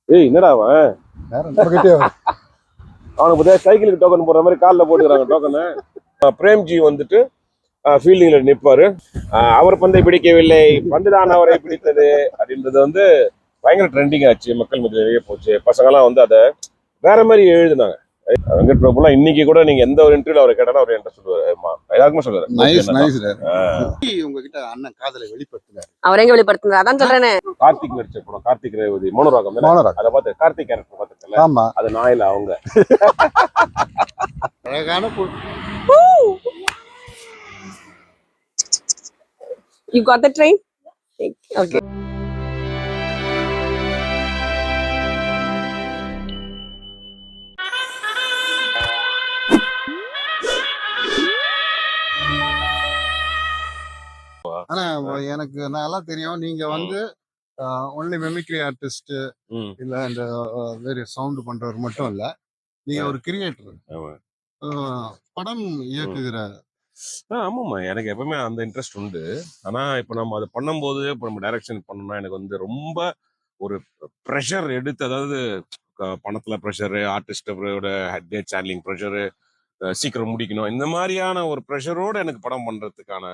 ஏய் என்னடா அவன் அவனுக்கு பார்த்தா சைக்கிளுக்கு டோக்கன் போடுற மாதிரி காலில் போட்டுக்கிறாங்க டோக்கனு. பிரேம்ஜி வந்துட்டு ஃபீல்டிங்ல நிற்பாரு. அவர் பந்தை பிடிக்கவில்லை, பந்துதான் அவரை பிடித்தது அப்படின்றது வந்து பயங்கர ட்ரெண்டிங் ஆச்சு, மக்கள் மத்தியில் நிறைய போச்சு. பசங்கெல்லாம் வந்து அதை வேற மாதிரி எழுதுனாங்க. வெங்கட் பிரபுலாம் இன்னைக்கு கூட நீங்க எந்த ஒரு இன்டர்வியூல அவரை கேட்டாலும் அவர் என்கிட்ட சொல்லுவாரு, எல்லாருக்குமே சொல்லுவாரு. உங்ககிட்ட அண்ணன் காதலை வெளிப்படுத்தினார். அவர் எங்க வெளிப்படுத்தினார்? அதான் சொல்றேனே. கார்த்திக் நடிச்ச படம், கார்த்திக் ரேவதி, மோனோராகம். அதை பார்த்து கார்த்திக் கேரக்டர் பார்த்துருக்கல? ஆமா, அது நாயில அவங்க அழகான You got the train? Okay. ஆனா எனக்கு நல்லா தெரியும், நீங்க வந்து ஒன்லி மெமிக்ரி ஆர்டிஸ்ட் இல்ல இந்த வேற சவுண்ட் பண்றவர் மட்டும் இல்ல, நீங்க ஒரு கிரியேட்டர், படம் இயக்குகிற. ஆமாம்மா, எனக்கு எப்பவுமே அந்த இன்ட்ரெஸ்ட் உண்டு. ஆனா இப்போ நம்ம அதை பண்ணும்போது, இப்போ நம்ம டைரக்ஷன் பண்ணோம்னா எனக்கு வந்து ரொம்ப ஒரு ப்ரெஷர் எடுத்து, அதாவது பணத்துல ப்ரெஷரு, ஆர்டிஸ்டோட டேட் ஹேண்ட்லிங் ப்ரெஷரு, சீக்கிரம் முடிக்கணும், இந்த மாதிரியான ஒரு ப்ரெஷரோட எனக்கு படம் பண்றதுக்கான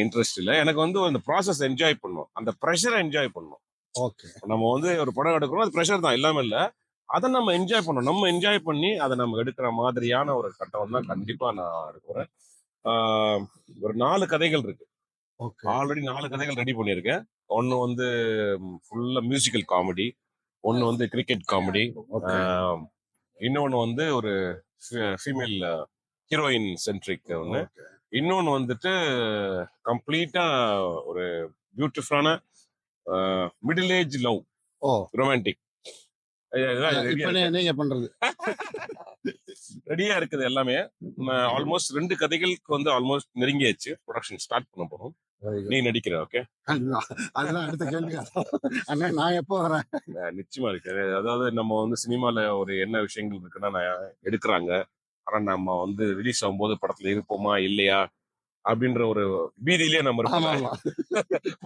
இன்ட்ரெஸ்ட் இல்லை. எனக்கு வந்து அந்த ப்ராசஸ் என்ஜாய் பண்ணும், அந்த ப்ரெஷரை என்ஜாய் பண்ணும். ஓகே, நம்ம வந்து ஒரு படம் எடுக்கிறோம், அது ப்ரெஷர் தான், இல்லாம இல்லை. அதை நம்ம என்ஜாய் பண்ணணும். நம்ம என்ஜாய் பண்ணி அதை நம்ம எடுக்கிற மாதிரியான ஒரு கட்டம் தான் கண்டிப்பா நான் எடுக்கிறேன். ஒரு 4 கதைகள் இருக்கு. ஆல்ரெடி 4 கதைகள் ரெடி பண்ணியிருக்கேன். ஒன்னு வந்து ஃபுல்லா மியூசிக்கல் காமெடி, ஒன்னு வந்து கிரிக்கெட் காமெடி, இன்னொன்னு வந்து ஒரு ஃபீமேல் ஹீரோயின் சென்ட்ரிக் ஒன்று, இன்னொன்னு வந்துட்டு கம்ப்ளீட்டா ஒரு பியூட்டிஃபுல்லான மிடில் ஏஜ் லவ், ரொமான்டிக். நீங்க பண்றது ரெடியா இருக்குது எல்லாமே. ஆல்மோஸ்ட் 2 கதைகளுக்கு வந்து ஆல்மோஸ்ட் நெருங்கியாச்சு, ப்ரொடக்ஷன் ஸ்டார்ட் பண்ண போறோம். நீ நடிக்கிற? ஓகே, அதெல்லாம் அடுத்த கேள்வி. அண்ணா நான் எப்போ வரேன்? நிச்சயமா இருக்கு. அதாவது நம்ம வந்து சினிமால ஒரு என்ன விஷயங்கள் இருக்குன்னா, நான் எடுக்கிறாங்க, ஆனா நம்ம வந்து ரிலீஸ் ஆகும்போது படத்துல இருப்போமா இல்லையா அப்படின்ற ஒரு பீதியிலேயே நம்ம இருப்போம்,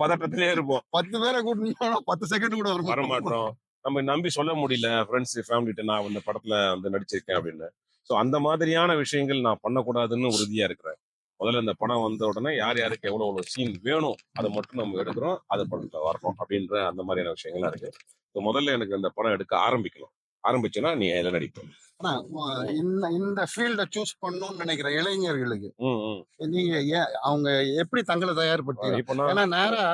பதட்டத்திலே இருப்போம். 10 பேரை கூட்டினா 10 செகண்ட் கூட வர மாட்டோம். நம்ம நம்பி சொல்ல முடியல ஃப்ரெண்ட்ஸ் ஃபேமிலிட்ட நான் இந்த படத்துல வந்து நடிச்சிருக்கேன் அப்படின்னு. ஸோ அந்த மாதிரியான விஷயங்கள் நான் பண்ணக்கூடாதுன்னு உறுதியா இருக்கிறேன். முதல்ல இந்த படம் வந்த உடனே யார் யாருக்கு எவ்வளவு சீன் வேணும் அதை மட்டும் நம்ம எடுக்கிறோம், அதை படத்துல வரணும் அப்படின்ற அந்த மாதிரியான விஷயங்கள்லாம் இருக்கு. ஸோ முதல்ல எனக்கு இந்த படம் எடுக்க ஆரம்பிக்கணும், ஆரம்பிச்சுன்னா நீ அதில் நடிப்பேன். ஆனா இந்த ஃபீல்ட சூஸ் பண்ணணும்னு நினைக்கிற இளைஞர்களுக்கு நீங்க அவங்க எப்படி தங்களை தயார்படுத்தி? ஏன்னா நேரா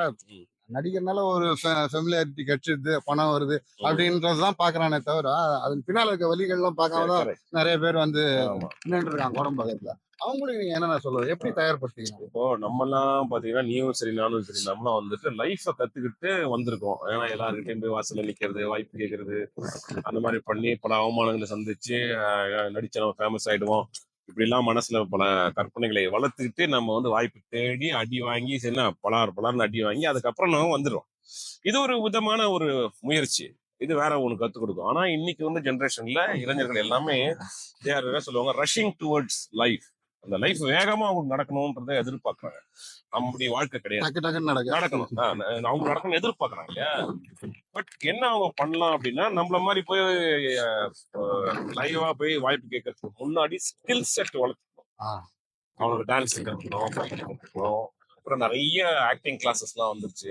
நடிகர்னால ஒரு ஃபெமிலியாரிட்டி கிடைச்சிருது, பணம் வருது அப்படின்றதுதான் பாக்குறானே தவிர, அதன் பின்னால இருக்க வழிகள் எல்லாம் பார்க்காமதான் நிறைய பேர் வந்து நின்று இருக்காங்க குடம் பக்கத்துல. அவங்களுக்கு நீங்க என்னென்ன சொல்லுவது, எப்படி தயார்படுத்திக்கணும்? இப்போ நம்ம எல்லாம் பாத்தீங்கன்னா, நீயும் சரி நானும் சரி, நம்மளாம் வந்துட்டு லைஃப கத்துக்கிட்டு வந்திருக்கோம். ஏன்னா எல்லாருக்கிட்டையும் போய் வாசல்ல நிக்கிறது, வாய்ப்பு கேட்கறது, அந்த மாதிரி பண்ணி பல அவமானங்களை சந்திச்சு நடிச்ச நம்ம ஃபேமஸ் ஆயிடுவோம். இப்படி எல்லாம் மனசுல பல கற்பனைகளை வளர்த்துக்கிட்டு நம்ம வந்து வாய்ப்பு தேடி அடி வாங்கி சரினா பலார்னு அடி வாங்கி அதுக்கப்புறம் நம்ம வந்துடும். இது ஒரு விதமான ஒரு முயற்சி, இது வேற ஒண்ணு கத்துக் கொடுக்கும். ஆனா இன்னைக்கு வந்து ஜென்ரேஷன்ல இளைஞர்கள் எல்லாமே என்ன சொல்லுவாங்க, ரஷிங் டுவர்ட்ஸ் லைஃப். அந்த லைஃப் வேகமா அவங்க நடக்கணும்ன்றத எதிர்பார்க்கறாங்க. நம்முடைய வாழ்க்கை கிடையாது, நடக்கணும் அவங்க நடக்கணும்னு எதிர்பார்க்கறாங்க இல்லையா? பட் என்ன அவங்க பண்ணலாம் அப்படின்னா, நம்மள மாதிரி போய் லைவா போய் வாய்ப்பு கேட்கறதுக்கு முன்னாடி ஸ்கில் செட் வளர்க்கணும். அவங்களுக்கு டான்ஸ் கற்றுக்கணும், அப்புறம் நிறைய ஆக்டிங் கிளாஸஸ் எல்லாம் வந்துருச்சு,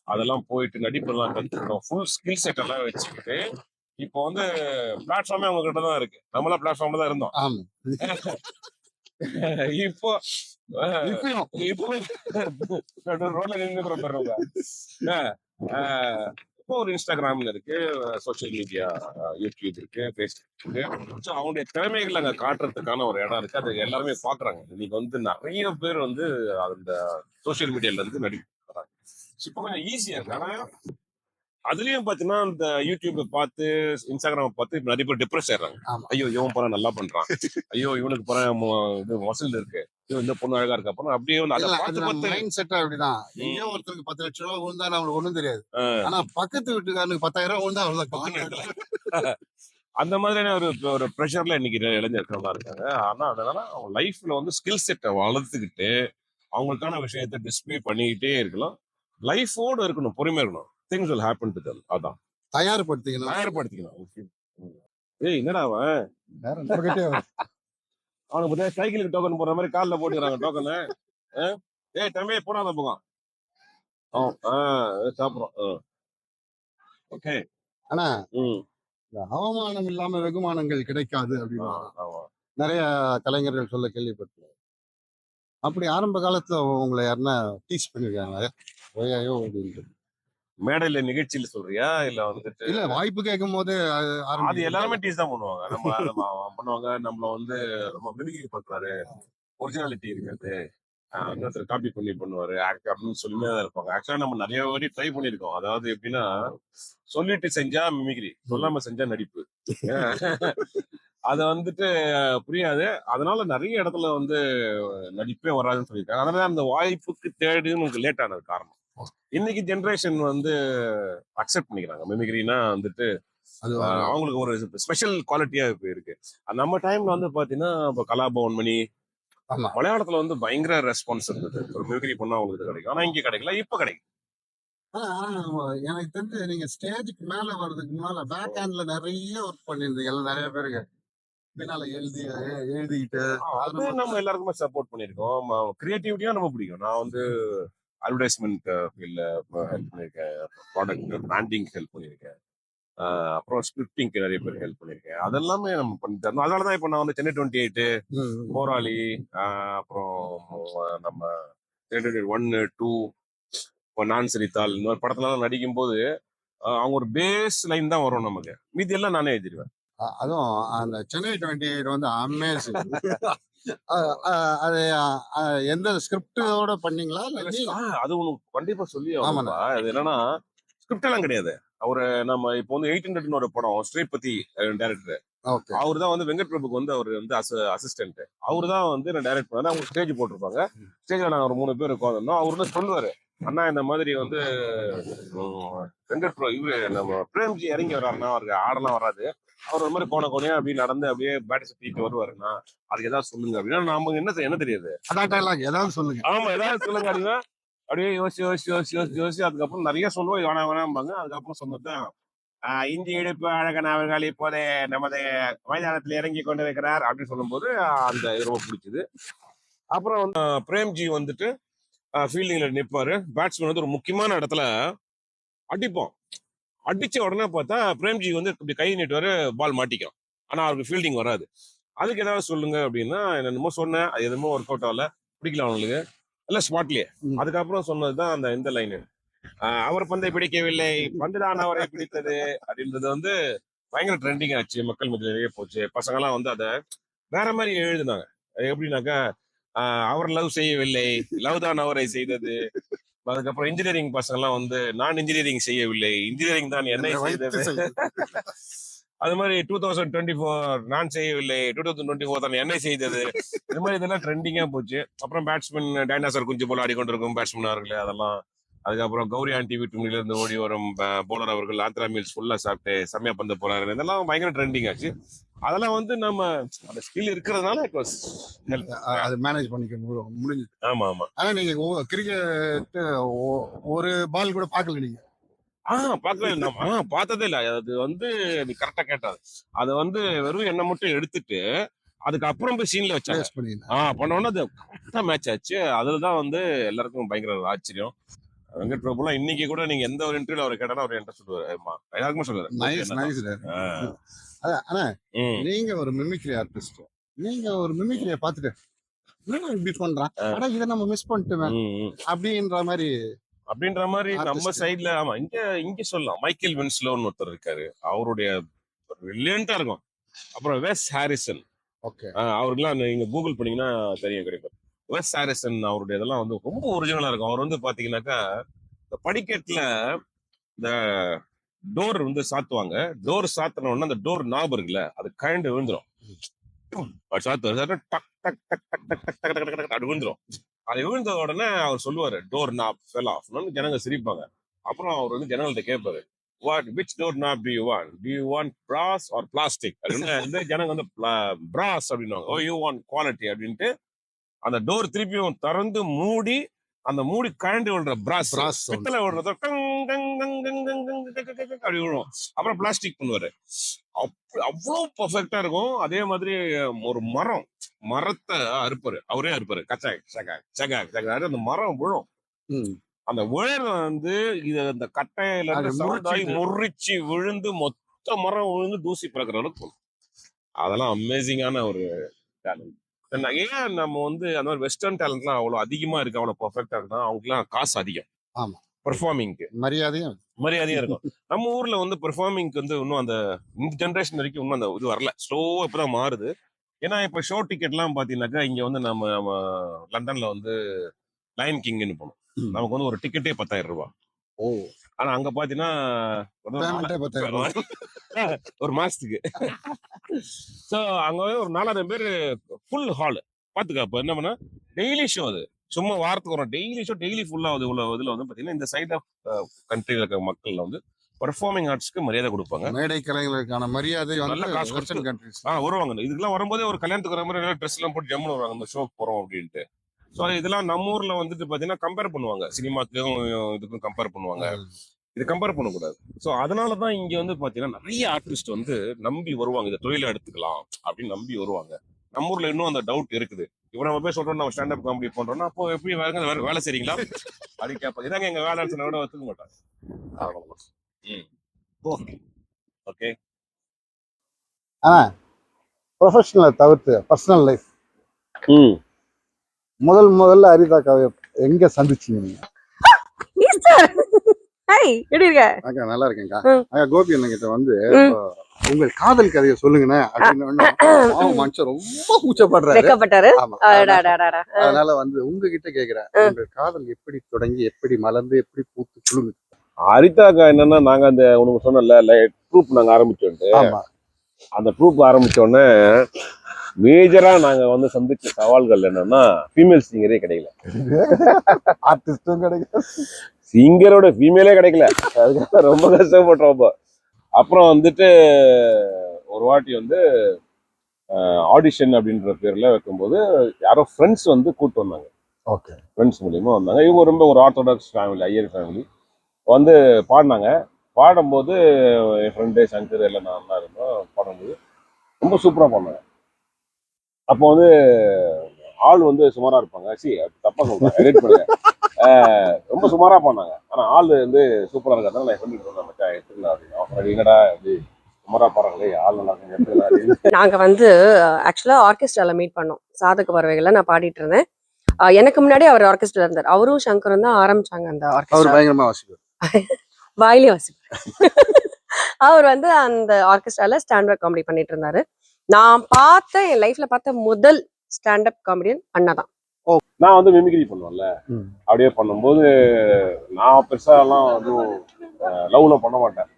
அதெல்லாம் போயிட்டு நடிப்பெல்லாம் கற்றுக்கணும். ஃபுல் ஸ்கில் செட் எல்லாம் வச்சுக்கிட்டு இப்போ வந்து பிளாட்ஃபார்மே அவங்க கிட்ட தான் இருக்கு. நம்மளாம் பிளாட்ஃபார்ம்ல தான் இருந்தோம். இப்போ இப்போ ஒரு இன்ஸ்டாகிராம்ல இருக்கு, சோசியல் மீடியா, யூடியூப் இருக்கு, ஃபேஸ்புக் இருக்கு. அவங்களுடைய திறமைகள் அங்க காட்டுறதுக்கான ஒரு இடம் இருக்கு, அது எல்லாருமே பாக்குறாங்க. இன்னைக்கு வந்து நிறைய பேர் வந்து அந்த சோசியல் மீடியால இருந்து நடிக்கிறாங்க. இப்போ கொஞ்சம் ஈஸியா இருக்கு. ஆனா அதுலயும் பாத்தீங்கன்னா இந்த யூடியூப் பார்த்து இன்ஸ்டாகிராம் பார்த்து நிறைய பேர் டிப்ரெஸ் ஆயிடுறாங்க. ஐயோ இவன் படம் நல்லா பண்றான், ஐயோ இவனுக்கு படம் இது வசூல் இருக்கு, ஐயோ இந்த பொண்ணு அழகா இருக்கு, அப்புறம் அப்படியே மைண்ட் செட் அப்படிதான். எங்கேயோ ஒருத்தருக்கு 10 லட்சம் ரூபாய் விழுந்தா அவங்களுக்கு ஒண்ணும் தெரியாது, ஆனா பக்கத்து வீட்டுக்காரனுக்கு 10,000 விழுந்தா அவ்வளவு. அந்த மாதிரியான ஒரு ப்ரெஷர்ல இன்னைக்கு இளைஞர்கள் தான் இருக்காங்க. ஆனா அதனால அவங்க லைஃப்ல வந்து ஸ்கில் செட்டை வளர்த்துக்கிட்டு அவங்களுக்கான விஷயத்தை டிஸ்பிளே பண்ணிக்கிட்டே இருக்கலாம். லைஃபோடு இருக்கணும், பொறுமையா இருக்கணும். Things will happen to them. அதான் தயார்படுத்திக்கணும். தயார்படுத்திக்கணும். ஏய் என்னடா அவன் வேற நம்மகிட்டே அவனுக்கு பார்த்தா சைக்கிளுக்கு டோக்கன் போடுற மாதிரி காலில் போட்டுக்கிறாங்க டோக்கனு. ஏய் தம்பி போனா அந்த பக்கம் சாப்பிடுறோம். ஓகே. ஆனா ம் இந்த அவமானம் இல்லாம வெகுமானங்கள் கிடைக்காது அப்படின்னு ஆமா. நிறைய கலைஞர்கள் சொல்ல கேள்விப்பட்டேன். அப்படி ஆரம்ப காலத்துல உங்களை யாருன்னா டீச் பண்ணிருக்காங்க ஓய்யாயோ அப்படின்ட்டு? மேடையில நிகழ்ச்சியில சொல்றியா இல்ல வந்துட்டு? இல்ல வாய்ப்பு கேட்கும் போது அது எல்லாருமே டீஸ் தான் பண்ணுவாங்க. நம்ம பண்ணுவாங்க. நம்மள வந்து ரொம்ப மிமிக்ரி பண்றாரு, ஒரிஜினாலிட்டி இருக்காது, இன்னொருத்தர் காப்பி பண்ணி பண்ணுவாரு அப்படின்னு சொல்லியே தான் இருப்பாங்க. ஆக்சுவலா நம்ம நிறைய வாட்டி ட்ரை பண்ணிருக்கோம். அதாவது எப்படின்னா, சொல்லிட்டு செஞ்சா மிமிக்ரி, சொல்லாம செஞ்சா நடிப்பு. அத வந்துட்டு புரியாது. அதனால நிறைய இடத்துல வந்து நடிப்பே வராதுன்னு சொல்லியிருக்காங்க. அதனால அந்த வாய்ப்புக்கு தேடுன்னு உங்களுக்கு லேட் ஆனது காரணம். இன்னைக்கு ஜென்ரேஷன் வந்து அக்செப்ட் பண்ணிக்கிறாங்க. மிமிக்ரினா வந்துட்டு அது அவங்களுக்கு ஒரு ஸ்பெஷல் குவாலிட்டியா இப்ப இருக்கு. நம்ம டைம்ல வந்து பாத்தீங்கன்னா இப்ப கலாபவன் மணி ஆமா. மலையாளத்துல வந்து பயங்கர ரெஸ்பான்ஸ் இருந்தது. ஒரு மிமிக்ரி பண்ணா அவங்களுக்கு கிடைக்கும். ஆனா இங்க கிடைக்கல, இப்ப கிடைக்கும். எனக்கு தெரிஞ்சு நீங்க ஸ்டேஜுக்கு மேல வர்றதுக்கு முன்னால பேக் ஹேண்ட்ல நிறைய ஒர்க் பண்ணிருந்தீங்க நிறைய பேருக்கு பின்னால எழுதிக்கிட்டு. அது நம்ம எல்லாருக்குமே சப்போர்ட் பண்ணிருக்கோம். கிரியேட்டிவிட்டியா நம்ம பிடிக்கும். நான் வந்து அட்வர்டைஸ்மெண்ட் ஃபீல்ட்ல ஹெல்ப் பண்ணிருக்கேன், ப்ராடக்ட் பிராண்டிங் ஹெல்ப் பண்ணிருக்கேன், அப்புறம் ஸ்கிரிப்டிங்க்கு நிறைய பேர் ஹெல்ப் பண்ணிருக்கேன். அதெல்லாமே நம்ம பண்ணி தரணும். அதனாலதான் இப்ப நான் வந்து சென்னை 28 போராளி, அப்புறம் நம்ம 1, 2, நான் சிரித்தால் இந்த மாதிரி படத்துல நடிக்கும் போது அவங்க ஒரு பேஸ் லைன் தான் வரும் நமக்கு. மீதி எல்லாம் நானே எழுதிடுவேன். அதுவும் அந்த சென்னை 28 வந்து அமேசிங். அது எந்த ஸ்கிரிப்டோட பண்ணீங்களா? அது உனக்கு கண்டிப்பா சொல்லி அது என்னன்னா ஸ்கிரிப்ட் எல்லாம் கிடையாது. அவரு நம்ம இப்போ வந்து 800 ஒரு படம் ஸ்ரீபதி டைரக்டர். அவரு தான் வந்து வெங்கட் பிரபுக்கு வந்து அவர் வந்து அசிஸ்டன்ட். அவரு தான் வந்து நான் டைரக்ட் பண்ணேன். அவங்க ஸ்டேஜ் போட்டிருப்பாங்க. ஸ்டேஜ்ல நாங்க ஒரு 3 பேர் உட்காந்துருந்தோம். அவரு வந்து சொல்லுவாரு, அண்ணா இந்த மாதிரி வந்து வெங்கட் பிரபு இவரு நம்ம பிரேம்ஜி இறங்கி வர்றாருன்னா அவருக்கு ஆடெல்லாம் வராது. அவர் ஒரு மாதிரி கோணையா அப்படியே நடந்து அப்படியே பேட்டை சுத்திட்டு வருவாருன்னா அதுக்கு ஏதாவது சொல்லுங்க அப்படின்னா நாம என்ன தெரியாது. ஏதாவது சொல்லுங்க. ஆமா ஏதாவது சொல்லுங்க அப்படின்னா அப்படியே யோசிச்சு அதுக்கப்புறம் நிறைய சொல்லுவோம். வேணாம்பாங்க. அதுக்கப்புறம் சொன்னதுதான் இந்தி இடுப்பு அழகன் அவர்கள் இப்போதே நமது மைதானத்தில் இறங்கி கொண்டிருக்கிறார் அப்படின்னு சொல்லும்போது அந்த இது ரொம்ப பிடிச்சது. அப்புறம் வந்து பிரேம்ஜி வந்துட்டு ஃபீல்டிங்ல நிற்பாரு. பேட்ஸ்மேன் வந்து ஒரு முக்கியமான இடத்துல அடிப்போம். அடிச்ச உடனே பார்த்தா பிரேம்ஜி வந்து இப்படி கை நீட்டுவாரு, பால் மாட்டிக்கும். ஆனா அவருக்கு ஃபீல்டிங் வராது. அதுக்கு ஏதாவது சொல்லுங்க அப்படின்னா என்னமோ சொன்னேன். அது எதுவுமோ ஒர்க் அவுட் ஆகல, பிடிக்கல அவங்களுக்கு இல்ல ஸ்பாட்லயே. அதுக்கப்புறம் சொன்னதுதான் அந்த இந்த லைனு, அவர் பந்தை பிடிக்கவில்லை, பந்துதான் அவரை பிடித்தது அப்படின்றது வந்து பயங்கர ட்ரெண்டிங் ஆச்சு. மக்கள் மத்தியிலேயே போச்சு. பசங்க எல்லாம் வந்து அதை வேற மாதிரி எழுதுனாங்க. எப்படின்னாக்கா அவர் லவ் செய்யவில்லை, லவ் தான் அவரை செய்தது. அதுக்கப்புறம் இன்ஜினியரிங் பசங்க எல்லாம் வந்து நான் இன்ஜினியரிங் செய்யவில்லை, இன்ஜினியரிங் தான் என்னை செய்தது. அது மாதிரி 2024 நான் செய்யவில்லை, 2024 தான் என்னை செய்தது. இது மாதிரி இதெல்லாம் ட்ரெண்டிங்கா போச்சு. அப்புறம் பேட்ஸ்மேன் டைனாசர் குஞ்சு போல ஆடிக்கொண்டிருக்கும் பேட்ஸ்மேன் அவர்களே அதெல்லாம். அதுக்கப்புறம் கௌரி ஆண்டி வீட்டு முன்னில இருந்து ஓடி வரும் போலர் அவர்கள் ஆந்திரா மீல்ஸ் ஃபுல்லா சாப்பிட்டு செம்மையா பந்து போறாரு. இதெல்லாம் பயங்கர ட்ரெண்டிங் ஆச்சு. அதெல்லாம் வந்து நம்ம அந்த ஸ்கில் இருக்கிறதுனால இட் வாஸ் அது மேனேஜ் பண்ணிக்க முடிஞ்சது. ஆமா ஆமா. ஆனா நீங்க கிரிக்கெட் ஒரு பால் கூட பாக்கல நீங்க? பாக்கவே இல்லை. பார்த்ததே இல்லை. அது வந்து நீ கரெக்டா கேட்டாது. அதை வந்து வெறும் எண்ணெய் மட்டும் எடுத்துட்டு அதுக்கப்புறம் போய் சீன்ல வச்சாங்க. பண்ணோன்னா அது கரெக்டா மேட்ச் ஆச்சு. அதுலதான் வந்து எல்லாருக்கும் பயங்கர ஆச்சரியம். வெங்கட் பிரபுலாம் இன்னைக்கு கூட நீங்க எந்த ஒரு இன்டர்வியூல அவர் கேட்டாலும் அவர் என்கிட்ட சொல்லுவாரு, எல்லாருக்குமே சொல்லுவாரு. ஆனா நீங்க ஒரு மிமிக்ரி ஆர்டிஸ்ட், நீங்க ஒரு மிமிக்ரிய பாத்துட்டு இப்படி பண்றான், ஆனா இதை நம்ம மிஸ் பண்ணிட்டோம் அப்படின்ற மாதிரி நம்ம சைட்ல ஆமா இங்க சொல்லலாம். மைக்கேல் வின்ஸ்லோன்னு ஒருத்தர் இருக்காரு. அவருடைய பிரில்லியண்டா இருக்கும். அப்புறம் வெஸ் ஹாரிசன், அவருக்குலாம் நீங்க கூகுள் பண்ணீங்கன்னா தெரியும், கிடைக்கும். வெஸ் ஹாரிசன் அவருடைய இதெல்லாம் வந்து ரொம்ப ஒரிஜினலா இருக்கும். அவர் வந்து பாத்தீங்கன்னாக்கா இந்த படிக்கட்டுல இந்த டோர் வந்து சாத்துவாங்க. டோர் சாத்தின உடனே அந்த டோர் நாப் இருக்குல்ல அது கழண்டு விழுந்துரும். விழுந்துரும். அது விழுந்த உடனே அவர் சொல்லுவாரு டோர் நாப் ஃபெல் ஆஃப். ஜனங்க சிரிப்பாங்க. அப்புறம் அவர் வந்து ஜனங்கள்ட்ட கேட்பாரு, what which door knob do you want, do you want brass or plastic அப்படின்னு. ஜனங்க வந்து பிராஸ் அப்படின்னுவாங்க. ஓ யூ வாண்ட் குவாலிட்டி அப்படின்ட்டு அந்த டோர் திருப்பியும் திறந்து மூடி அந்த மூடி கழண்டு விடுற பிராஸ் Brass sound. பித்தளை விடுறதோ அப்படி விழும். அப்புறம் பிளாஸ்டிக் பண்ணுவாரு. அவ்வளவு பெர்ஃபெக்டா இருக்கும். அதே மாதிரி ஒரு மரத்தை அறுப்பாரு, அவரே அறுப்பாரு. கச்சாக் சகா சகா சகா அந்த மரம் விழும். அந்த விழுறது வந்து இது அந்த கட்டையில இருந்து சவுண்டாகி முறிச்சு விழுந்து மொத்த மரம் விழுந்து தூசி பிறக்கிற அளவுக்கு போகும். அதெல்லாம் அமேசிங்கான ஒரு டேலண்ட். ஏன் நம்ம வந்து அந்த மாதிரி வெஸ்டர்ன் டேலண்ட்லாம் அவ்வளவு அதிகமா இருக்கு, அவ்வளவு பெர்ஃபெக்டா இருக்குன்னா அவங்களுக்குலாம் காசு அதிகம். ஆமா, பெர்ஃபார்மிங்க்கு மரியாதையும் இருக்கும். நம்ம ஊர்ல வந்து பெர்ஃபார்மிங்க்கு வந்து இன்னும் அந்த இந்த ஜென்ரேஷன் வரைக்கும் இன்னும் அந்த இது வரல. ஸ்லோவா இப்பதான் மாறுது. ஏன்னா இப்ப ஷோ டிக்கெட் எல்லாம் பாத்தீங்கன்னாக்கா இங்க வந்து நம்ம லண்டன்ல வந்து லயன் கிங்னு போனோம். நமக்கு வந்து ஒரு டிக்கெட்டே 10,000 ரூபாய். ஆனா அங்க பாத்தீங்கன்னா ஒரு மாசத்துக்கு. சோ அங்க ஒரு 4000 பேர் ஃபுல் ஹால் பாத்துக்க. அப்ப என்ன பண்ணா டெய்லி ஷோ, அது சும்மா வாரத்துக்கு ஒரு டெய்லி ஷோ, டெய்லி ஃபுல்லா அது உள்ள இதுல வந்து பாத்தீங்கன்னா இந்த சைட் ஆஃப் கண்ட்ரில இருக்க மக்கள் வந்து பெர்ஃபார்மிங் ஆர்ட்ஸ்க்கு மரியாதை கொடுப்பாங்க. மேடை கலைஞர்களுக்கான மரியாதை நல்ல காசு கொடுத்து வருவாங்க. இதுக்கெல்லாம் வரும்போதே ஒரு கல்யாணத்துக்கு வர மாதிரி ட்ரெஸ் எல்லாம் போட்டு ஜம்முன்னு வருவாங்க இந்த ஷோக்கு போறோம் அப்படின்ட்டு. ஸோ இதெல்லாம் நம்ம ஊர்ல வந்துட்டு பாத்தீங்கன்னா கம்பேர் பண்ணுவாங்க, சினிமாக்கும் இதுக்கும் கம்பேர் பண்ணுவாங்க. இது கம்பேர் பண்ணக்கூடாது. ஸோ அதனாலதான் இங்க வந்து பாத்தீங்கன்னா நிறைய ஆர்டிஸ்ட் வந்து நம்பி வருவாங்க, இந்த தொழிலை எடுத்துக்கலாம் அப்படின்னு நம்பி வருவாங்க. நம்ம ஊர்ல இன்னும் அந்த டவுட் இருக்குது. இப்ப நம்ம போய் சொல்றோம் நம்ம ஸ்டாண்டப் காமெடி பண்றோம்னா அப்போ எப்படி வேலை செய்றீங்களா அப்படின்னு கேட்பாங்க. இதாங்க எங்க வேலை சொன்னா கூட ஒத்துக்க மாட்டாங்க. ஓகே. ப்ரொஃபஷனலை தவிர்த்து பர்சனல் லைஃப் முதல்ல அரிதாக்காவை எங்க சந்திச்சீங்க நீங்க? எப்படி இருக்க? அக்கா நல்லா இருக்கேன்க்கா. கோபி அண்ணன் வந்து உங்கள் காதல் கதையை சொல்லுங்கண்ணே அப்படின்னு மனுஷன் ரொம்ப கூச்சப்படுறாரு. அதனால வந்து உங்ககிட்ட கேக்குறேன், உங்கள் காதல் எப்படி தொடங்கி, எப்படி மலர்ந்து, எப்படி பூத்து குழுங்கு? அரிதாக்கா என்னன்னா, நாங்க அந்த உனக்கு சொன்னல ட்ரூப் நாங்க ஆரம்பிச்சோம். அந்த ட்ரூப் ஆரம்பிச்ச உடனே மேஜரா நாங்க வந்து சந்திச்ச சவால்கள் என்னன்னா, ஃபீமேல் சிங்கரே கிடைக்கல, ஆர்டிஸ்டும் கிடைக்கல, சிங்கரோட ஃபீமேலே கிடைக்கல. அதுக்காக ரொம்ப கஷ்டப்பட்டோம். அப்புறம் வந்துட்டு ஒரு வாட்டி வந்து ஆடிஷன் அப்படின்ற பேர்ல வைக்கும்போது யாரோ ஃப்ரெண்ட்ஸ் வந்து கூப்பிட்டு வந்தாங்க. ஃப்ரெண்ட்ஸ் மூலியமா வந்தாங்க. இவங்க ரொம்ப ஒரு ஆர்த்தடாக்ஸ் ஃபேமிலி, ஐயர் ஃபேமிலி வந்து பாடினாங்க. பாடும்போது என் ஃப்ரெண்டு சங்கர் எல்லாம் நல்லா இருந்தோம். பாடும்போது ரொம்ப சூப்பரா பாடினாங்க. அப்போ வந்து ஆள் வந்து சுமாரா இருப்பாங்க. தப்பா சொல்றேன், எடிட் பண்ணுங்க. ரொம்ப சுமாரா பண்ணாங்க. ஆனா ஆள் வந்து சூப்பரா இருக்கிறதால நான் ஃப்ரெண்ட் சொன்னேன், மச்சான் எடுத்துக்கலாம் அப்படின்னு. அப்புறம் என்னடா அப்படி சுமாரா பாருங்களே, ஆள் நல்லா எடுத்துக்கலாம். நாங்க வந்து ஆக்சுவலா ஆர்கெஸ்ட்ரால மீட் பண்ணோம். சாதக பறவைகள்ல நான் பாடிட்டு இருந்தேன். எனக்கு முன்னாடி அவர் ஆர்கெஸ்ட்ரா இருந்தார். அவரும் சங்கரும் தான் ஆரம்பிச்சாங்க அந்த ஆர்கெஸ்ட்ரா. பயங்கரமா வாசிப்பார், வாயிலே வாசிப்பார். அவர் வந்து அந்த ஆர்கெஸ்ட்ரால ஸ்டாண்டப் காமெடி பண்ணிட்டு இருந்தாரு. நான் என் லைஃப்ல பார்த்த முதல் ஸ்டாண்டப் காமெடியன் அண்ணா தான். நான் வந்து மிமிக்ரி பண்ணுவேன்ல, அப்படியே பண்ணும்போது நான் பெருசா எல்லாம் எதுவும் லவ்ல பண்ண மாட்டேன்.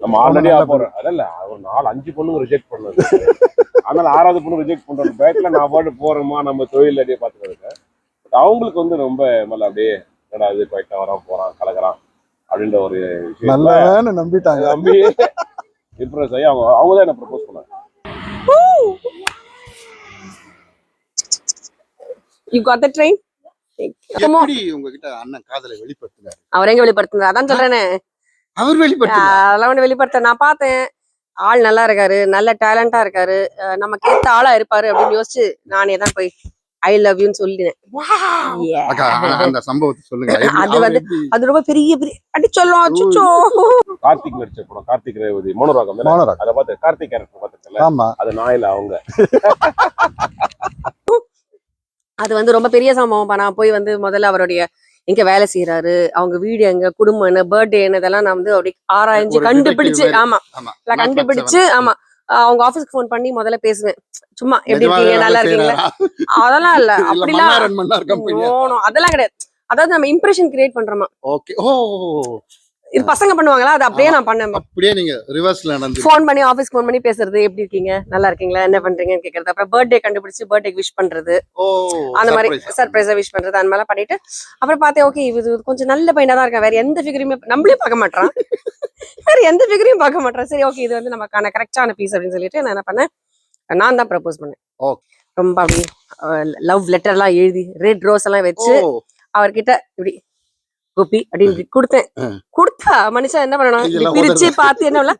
நம்ம ஆல்ரெடி போறோம் அதில் ஒரு 4-5 பொண்ணுங்க ரிஜெக்ட் பண்ணது. அதனால 6வது பொண்ணு ரிஜெக்ட் பண்ற பேட்ல நான் பாட்டு போறோமா நம்ம தொழில் அப்படியே பார்த்துட்டு. அவங்களுக்கு வந்து ரொம்ப மேல அப்படியே என்னடா இது குவைட்டா வரான் போறான் கலக்கிறான் அப்படின்ற ஒரு விஷயம் நம்பிட்டாங்க. நம்பி இம்ப்ரெஸ் ஆகி அவங்க தான் என்ன ப்ரப்போஸ் பண்ணாங்க. You got the train? எப்படி உங்ககிட்ட அண்ணன் காதலை வெளிப்படுத்தினாரு? அவர் எங்க வெளிப்படுத்தினார்? அதான் சொல்றேனே, அவர் வெளிப்படுத்தினார். அதெல்லாம் வந்து வெளிப்படுத்த நான் பார்த்தேன். ஆள் நல்லா இருக்காரு, நல்ல டேலண்டா இருக்காரு, நம்ம கேட்ட ஆளா இருப்பாரு அப்படின்னு யோசிச்சு நானே தான் போய் ஐ லவ் யூன்னு சொல்லினேன். அந்த சம்பவத்தை சொல்லுங்க. அது வந்து அது ரொம்ப பெரிய அடி சொல்லும். கார்த்திக் நடிச்ச படம், கார்த்திக் ரேவதி மோனோராகம், அதை பார்த்து கார்த்திக் கேரக்டர் பார்த்துக்கல, அது நாயில அவங்க. அது வந்து ரொம்ப பெரிய சம்பவம். நான் போய் வந்து முதல்ல அவருடைய எங்க வேலை செய்யறாரு, அவங்க வீடு எங்க, குடும்பம் என்ன, பர்த்டே என்ன, இதெல்லாம் நான் வந்து அப்படி ஆராய்ஞ்சு கண்டுபிடிச்சு கண்டுபிடிச்சு அவங்க ஆபீஸ்க்கு போன் பண்ணி முதல்ல பேசுவேன். சும்மா எப்படி இருக்கீங்க, நல்லா இருக்கீங்களா, அதெல்லாம் இல்ல, அப்படிலாம் அதெல்லாம் கிடையாது. அதாவது நம்ம இம்ப்ரெஷன் கிரியேட் பண்றோமா, இது பசங்க பண்ணுவாங்களா, அது அப்படியே நான் பண்ணேன். அப்படியே நீங்க ரிவர்ஸ்ல நடந்து ஃபோன் பண்ணி ஆபீஸ்க்கு ஃபோன் பண்ணி பேசுறது, எப்படி இருக்கீங்க, நல்லா இருக்கீங்களா, என்ன பண்றீங்கன்னு கேக்குறது. அப்புறம் பர்த்டே கண்டுபிடிச்சு பர்த்டேக்கு விஷ் பண்றது, அந்த மாதிரி சர்ப்ரைஸா விஷ் பண்றது, அந்த மாதிரி பண்ணிட்டு அப்புறம் பார்த்தேன் ஓகே இது கொஞ்சம் நல்ல பையனா தான் இருக்கா, வேற எந்த ஃபிகரையுமே நம்மளே பார்க்க மாட்டான், வேற எந்த ஃபிகரையும் பார்க்க மாட்டான். சரி ஓகே இது வந்து நமக்கான கரெக்டான பீஸ் அப்படின்னு சொல்லிட்டு நான் என்ன பண்ணேன், நான் தான் ப்ரப்போஸ் பண்ணேன். ரொம்ப அப்படி லவ் லெட்டர் எல்லாம் எழுதி ரெட் ரோஸ் எல்லாம் வச்சு அவர்கிட்ட இப்படி கோபி அப்படின்னு கொடுத்தேன். கொடுத்தா மனுஷன் என்ன பண்ணணும், இப்படி கையெல்லாம் பிரிச்சு பார்த்து என்ன பண்ணல,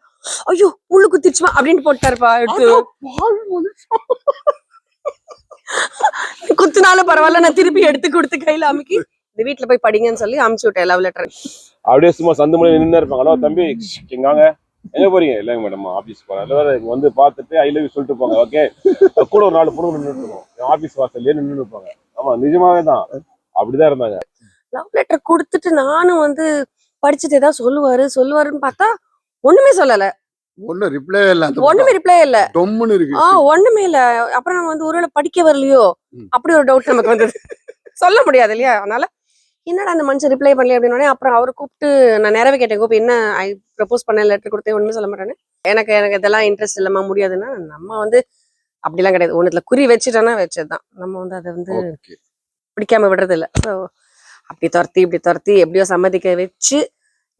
ஐயோ முள்ளு குத்திடுச்சுமா அப்படின்னு போட்டாருப்பா. எடுத்து குத்துனாலும் பரவாயில்ல, நான் திருப்பி எடுத்து கொடுத்து கையில அமுக்கி இந்த வீட்டுல போய் படிங்கன்னு சொல்லி அமுச்சு விட்டேன் லவ் லெட்டர். அப்படியே சும்மா சந்து மணி நின்று இருப்பாங்க. ஹலோ தம்பி எங்காங்க எங்க போறீங்க? இல்லைங்க மேடம் ஆபீஸ் போறேன். இங்க வந்து பார்த்துட்டு ஐ லவ் யூ சொல்லிட்டு போங்க. ஓகே, கூட ஒரு 4 பொண்ணு நின்று இருக்கோம் ஆபீஸ் வாசல்லே நின்று இருப்பாங்க. ஆமா நிஜமாவே தான் அப்படிதான் இருந்தாங்க. லவ் லெட்டர் கொடுத்துட்டு நானும் வந்து படிச்சுட்டு ஏதாவது சொல்லுவாருன்னு பார்த்தா ஒண்ணுமே சொல்லல. ஒன்னும் ரிப்ளை இல்ல, ஒண்ணுமே ரிப்ளை இல்ல, டொம்முன்னு இருக்கு. ஒண்ணுமே இல்ல. அப்புறம் நம்ம வந்து ஒருவேளை படிக்க வரலையோ அப்படி ஒரு டவுட் நமக்கு வந்தது. சொல்ல முடியாது இல்லையா? அதனால என்னடா அந்த மனுஷன் ரிப்ளை பண்ணல அப்படின்னு அப்புறம் அவரை கூப்பிட்டு நான் நிறைய கேட்டேன். கோப்பி என்ன ஐ ப்ரப்போஸ் பண்ண லெட்டர் கொடுத்தேன், ஒண்ணுமே சொல்ல மாட்டேன்னு. எனக்கு இதெல்லாம் இன்ட்ரெஸ்ட் இல்லாம முடியாதுன்னா நம்ம வந்து அப்படிலாம் கிடையாது. ஒண்ணுல குறி வச்சுட்டோன்னா வச்சதுதான். நம்ம வந்து அதை வந்து பிடிக்காம விடுறது இல்லை. ஸோ அப்படி இப்படி துரத்தி எப்படியோ சம்மதிக்க வச்சு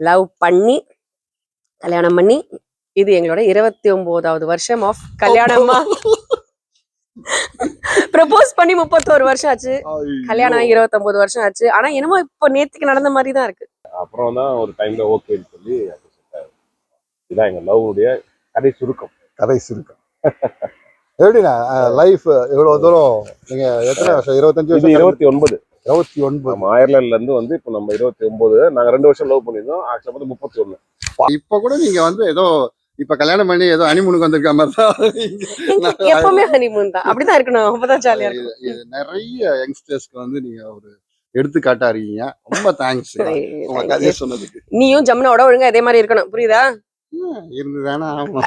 லவ் பண்ணி கல்யாணம் பண்ணி இது எங்களோட 29வது வருஷம் ஆஃப் கல்யாணமா. ப்ரப்போஸ் பண்ணி 31 வருஷம் ஆச்சு, கல்யாணம் 29 வருஷம் ஆச்சு. ஆனா என்னமோ இப்போ நேத்துக்கு நடந்த மாதிரி தான் இருக்கு. அப்புறம் தான் ஒரு டைம்ல ஓகேன்னு சொல்லி இதான் எங்க லவ் உடைய கதை சுருக்கம். எப்படின்னா லைஃப் இவ்வளவு தூரம் நீங்க எத்தனை வருஷம்? 25 வருஷம்? 29. 29. நம்ம அயர்லாந்துல இருந்து வந்து இப்போ நம்ம 29. நாங்க 2 வருஷம் லவ் பண்ணிருந்தோம். ஆக்சுவலா வந்து 31. இப்ப கூட நீங்க வந்து ஏதோ இப்ப கல்யாணம் பண்ணி ஏதோ ஹனிமூனுக்கு வந்திருக்க மாதிரி தான். எப்பவுமே ஹனிமூன் தான், அப்படிதான் இருக்கணும், அப்பதான் ஜாலியா இருக்கும். இது நிறைய யங்ஸ்டர்ஸ்க்கு வந்து நீங்க ஒரு எடுத்துக்காட்டா இருக்கீங்க. ரொம்ப தேங்க்ஸ் உங்க கதையை சொன்னதுக்கு. நீயும் ஜமுனாவோட ஒழுங்கா இதே மாதிரி இருக்கணும், புரியுதா? இருந்துதானே ஆமா.